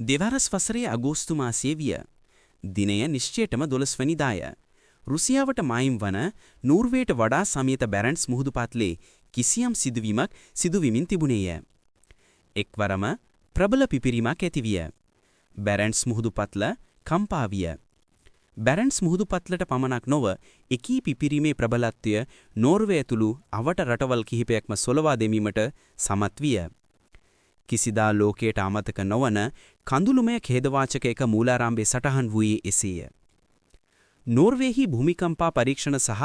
දෙවරස් වසරේ අගෝස්තු මාසයේ විය. දිනය නිශ්චයටම 12 වෙනිදාය. රුසියාවට මායිම් වන නෝර්වේට වඩා සමීත බැරන්ට්ස් මුහුදුපත්ලේ කිසියම් සිදුවීමක් සිදුවෙමින් තිබුණේය. එක්වරම ප්‍රබල පිපිරීමක් ඇතිවිය. බැරන්ට්ස් මුහුදුපත්ල කම්පා විය. බැරන්ට්ස් මුහුදුපත්ලට පමණක් නොව එකී පිපිරීමේ ප්‍රබලත්වය නෝර්වේ ඇතුළු අවට රටවල් කිහිපයක්ම සොලවා දැමීමට සමත් විය. කිසිදා ලෝකයට අමතක නොවන කඳුළුමය ඛේදවාචක එක මූලාරම්භයේ සටහන් වූයේ එසේය. නෝර්වේහි භූමිකම්පා පරීක්ෂණ සහ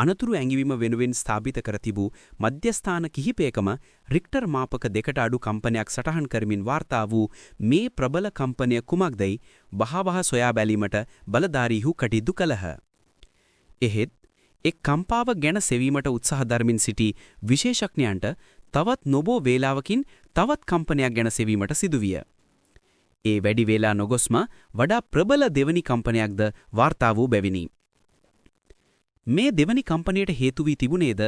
අනතුරු ඇඟිවීම වෙනුවෙන් ස්ථාපිත කර තිබූ මධ්‍යස්ථාන කිහිපයකම රික්ටර් මාපක 2ට අඩු කම්පනයක් සටහන් කරමින් වාර්තා වූ මේ ප්‍රබල කම්පනය කුමක්දයි වහවහ සොයා බැලීමට බලධාරීහු කටයුතු කළහ. එහෙත් එක් කම්පාව ගැන සෙවීමට උත්සාහ දරමින් සිටි විශේෂඥයන්ට තවත් නොබෝ වේලාවකින් තවත් කම්පනයක් ගැන සෙවීමට සිදුවිය. ඒ වැඩි වේලා නොගොස්ම වඩා ප්‍රබල දෙවනි කම්පනයක්ද වාර්තා වූ බැවිනි. මේ දෙවනි කම්පනයට හේතු වී තිබුණේද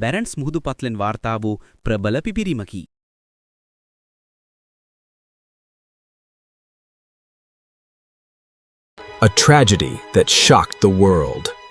බැරන්ට්ස් මුහුදුපත්ලෙන් වාර්තා වූ ප්‍රබල පිපිරීමකි. A tragedy that shocked the world.